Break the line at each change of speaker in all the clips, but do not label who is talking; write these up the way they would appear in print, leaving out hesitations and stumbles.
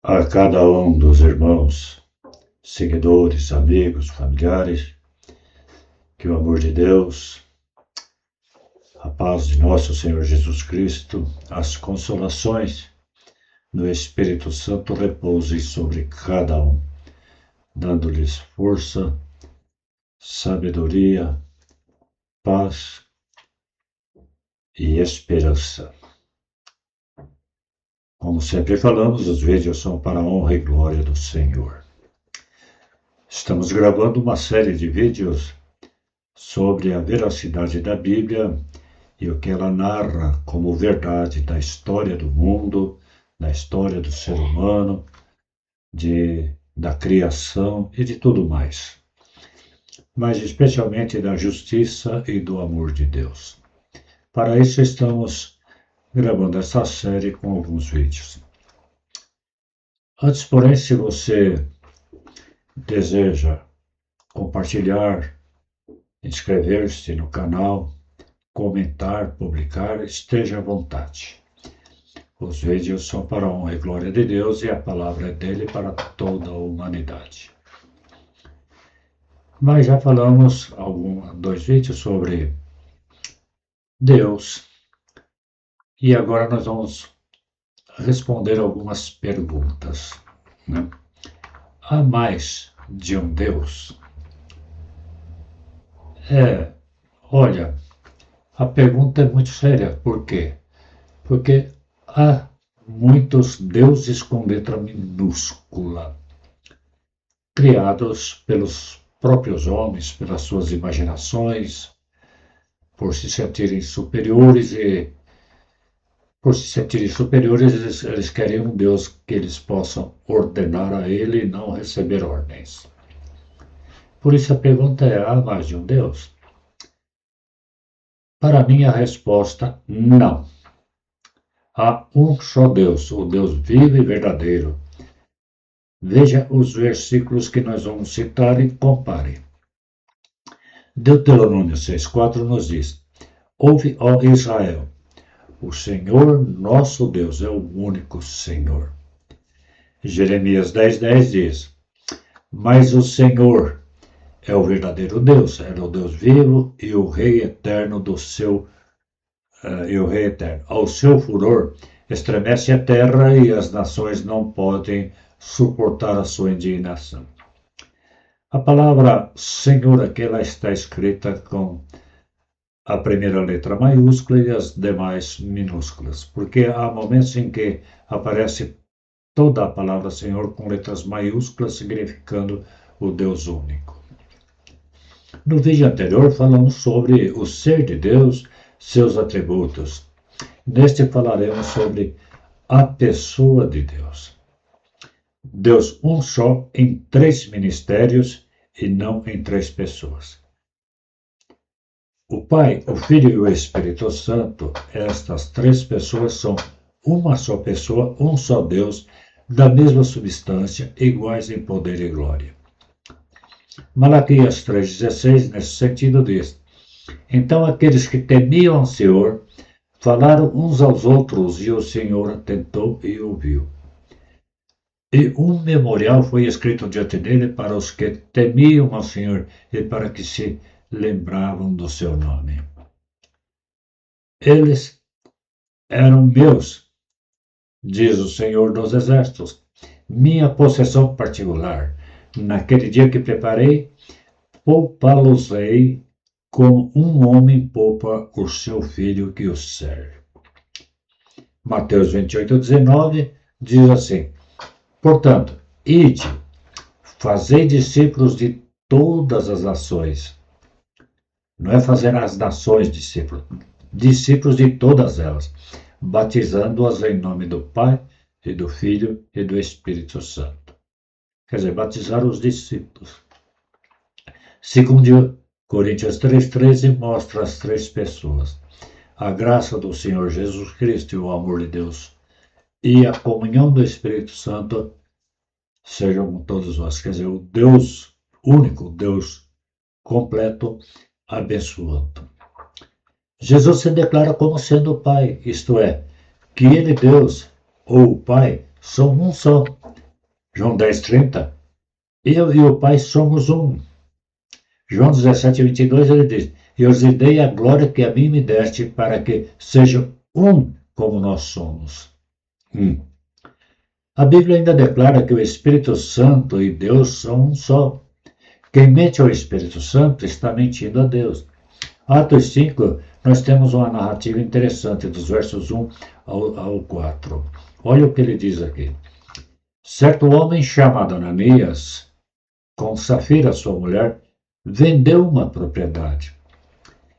A cada um dos irmãos, seguidores, amigos, familiares, que o amor de Deus, a paz de nosso Senhor Jesus Cristo, as consolações do Espírito Santo repousem sobre cada um, dando-lhes força, sabedoria, paz e esperança. Como sempre falamos, os vídeos são para a honra e glória do Senhor. Estamos gravando uma série de vídeos sobre a veracidade da Bíblia e o que ela narra como verdade da história do mundo, da história do ser humano, da criação e de tudo mais. Mas especialmente da justiça e do amor de Deus. Para isso estamos gravando essa série com alguns vídeos. Antes, porém, se você deseja compartilhar, inscrever-se no canal, comentar, publicar, esteja à vontade. Os vídeos são para a honra e glória de Deus e a palavra é dele para toda a humanidade. Mas já falamos dois vídeos sobre Deus e agora nós vamos responder algumas perguntas. Né? Há mais de um Deus? Olha, a pergunta é muito séria. Por quê? Porque há muitos deuses com letra minúscula, criados pelos próprios homens, pelas suas imaginações, por se sentirem superiores eles querem um Deus que eles possam ordenar a ele e não receber ordens. Por isso a pergunta é: há mais de um Deus? Para mim a resposta: não. Há um só Deus, o Deus vivo e verdadeiro. Veja os versículos que nós vamos citar e compare. Deuteronômio 6,4 nos diz: Ouve, ó Israel, o Senhor nosso Deus é o único Senhor. Jeremias 10,10 diz: Mas o Senhor é o verdadeiro Deus, é o Deus vivo e o Rei eterno Ao seu furor estremece a terra e as nações não podem suportar a sua indignação. A palavra Senhor aqui ela está escrita com a primeira letra maiúscula e as demais minúsculas, porque há momentos em que aparece toda a palavra Senhor com letras maiúsculas, significando o Deus único. No vídeo anterior falamos sobre o ser de Deus, seus atributos. Neste falaremos sobre a pessoa de Deus. Deus um só em três ministérios e não em três pessoas. O Pai, o Filho e o Espírito Santo, estas três pessoas são uma só pessoa, um só Deus, da mesma substância, iguais em poder e glória. Malaquias 3,16, nesse sentido, diz: Então aqueles que temiam ao Senhor falaram uns aos outros, e o Senhor atentou e ouviu. E um memorial foi escrito diante dele para os que temiam ao Senhor e para que se lembravam do seu nome. Eles eram meus, diz o Senhor dos Exércitos, minha possessão particular. Naquele dia que preparei, poupá-los-ei como um homem poupa o seu filho que o serve. Mateus 28,19 diz assim: Portanto, ide, fazei discípulos de todas as nações. Não é fazer as nações discípulos de todas elas, batizando-as em nome do Pai, e do Filho e do Espírito Santo. Quer dizer, batizar os discípulos. Segundo Coríntios 3,13 mostra as três pessoas. A graça do Senhor Jesus Cristo e o amor de Deus e a comunhão do Espírito Santo sejam com todos nós. Quer dizer, o Deus único, Deus completo, abençoando. Jesus se declara como sendo o Pai, isto é, que ele, Deus, ou o Pai, são um só. João 10:30, eu e o Pai somos um. João 17:22, ele diz, eu lhes dei a glória que a mim me deste, para que sejam um como nós somos. A Bíblia ainda declara que o Espírito Santo e Deus são um só. Quem mente ao Espírito Santo está mentindo a Deus. Atos 5, nós temos uma narrativa interessante, dos versos 1 ao 4. Olha o que ele diz aqui. Certo homem chamado Ananias, com Safira, sua mulher, vendeu uma propriedade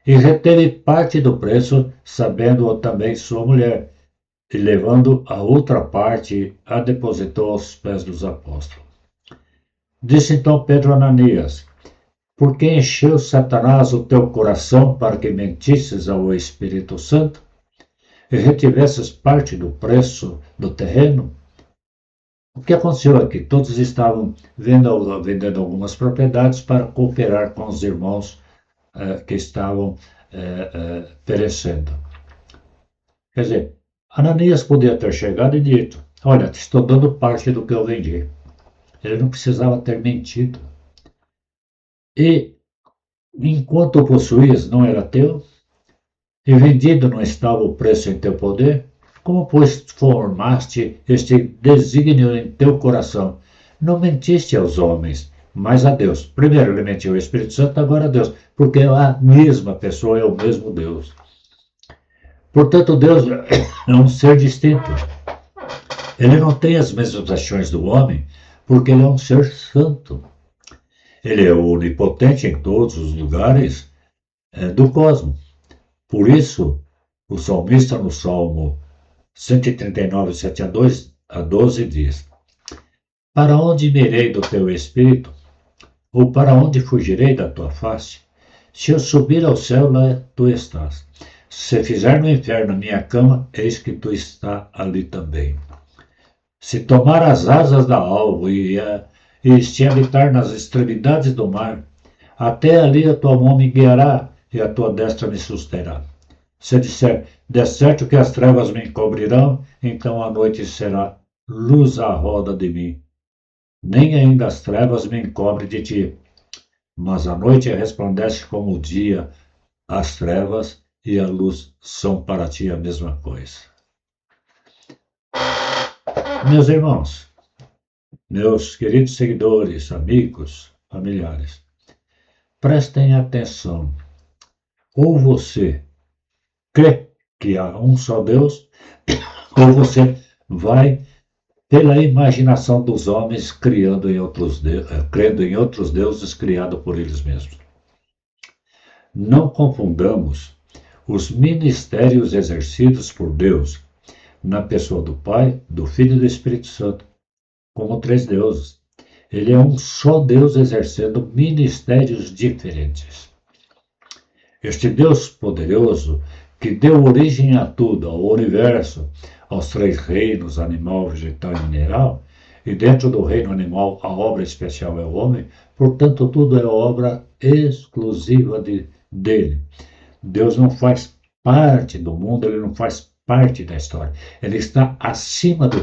e reteve parte do preço, sabendo-o também sua mulher, e levando a outra parte, a depositou aos pés dos apóstolos. Disse então Pedro a Ananias, por que encheu Satanás o teu coração para que mentisses ao Espírito Santo e retivesses parte do preço do terreno? O que aconteceu aqui? Todos estavam vendendo algumas propriedades para cooperar com os irmãos que estavam perecendo. Quer dizer, Ananias podia ter chegado e dito, olha, estou dando parte do que eu vendi. Ele não precisava ter mentido. E, enquanto o possuías, não era teu, e vendido não estava o preço em teu poder, como, pois, formaste este desígnio em teu coração? Não mentiste aos homens, mas a Deus. Primeiro ele mentiu ao Espírito Santo, agora a Deus, porque a mesma pessoa é o mesmo Deus. Portanto, Deus é um ser distinto. Ele não tem as mesmas ações do homem, porque ele é um ser santo. Ele é onipotente em todos os lugares do cosmos. Por isso, o salmista no Salmo 139, 7-12 diz, para onde me irei do teu espírito? Ou para onde fugirei da tua face? Se eu subir ao céu, lá tu estás. Se fizer no inferno minha cama, eis que tu está ali também. Se tomar as asas da alva e se habitar nas extremidades do mar, até ali a tua mão me guiará e a tua destra me susterá. Se disser, de certo que as trevas me encobrirão, então a noite será luz à roda de mim. Nem ainda as trevas me encobrem de ti, mas a noite resplandece como o dia, as trevas e a luz são para ti a mesma coisa. Meus irmãos, meus queridos seguidores, amigos, familiares, prestem atenção. Ou você crê que há um só Deus, ou você vai pela imaginação dos homens crendo em outros deuses criados por eles mesmos. Não confundamos os ministérios exercidos por Deus na pessoa do Pai, do Filho e do Espírito Santo como três deuses. Ele é um só Deus exercendo ministérios diferentes. Este Deus poderoso, que deu origem a tudo, ao universo, aos três reinos, animal, vegetal e mineral, e dentro do reino animal a obra especial é o homem, portanto tudo é obra exclusiva dele. Deus não faz parte do mundo, ele não faz parte da história. Ele está acima do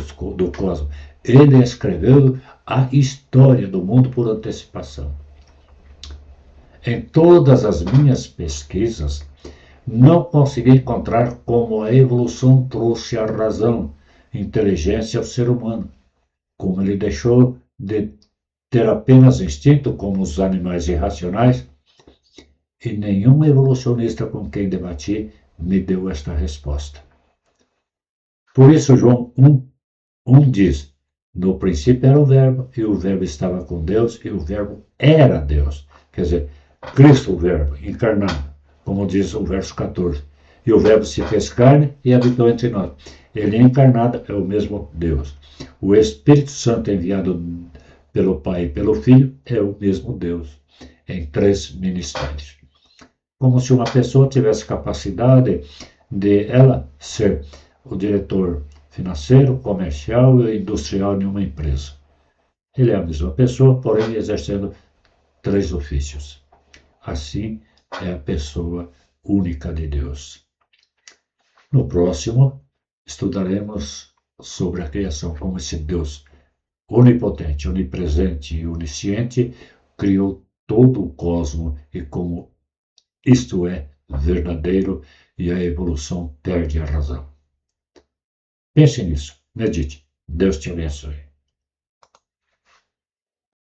cosmos. Ele escreveu a história do mundo por antecipação. Em todas as minhas pesquisas, não consegui encontrar como a evolução trouxe a razão, inteligência ao ser humano, como ele deixou de ter apenas instinto como os animais irracionais, e nenhum evolucionista com quem debati me deu esta resposta. Por isso, João 1 diz, no princípio era o verbo, e o verbo estava com Deus, e o verbo era Deus. Quer dizer, Cristo o verbo, encarnado, como diz o verso 14. E o verbo se fez carne e habitou entre nós. Ele encarnado é o mesmo Deus. O Espírito Santo enviado pelo Pai e pelo Filho é o mesmo Deus, em três ministérios. Como se uma pessoa tivesse capacidade de ela ser o diretor financeiro, comercial e industrial de uma empresa. Ele é a mesma pessoa, porém exercendo três ofícios. Assim é a pessoa única de Deus. No próximo, estudaremos sobre a criação, como esse Deus onipotente, onipresente e onisciente criou todo o cosmos e como isto é verdadeiro e a evolução perde a razão. Pense nisso, medite. Deus te abençoe.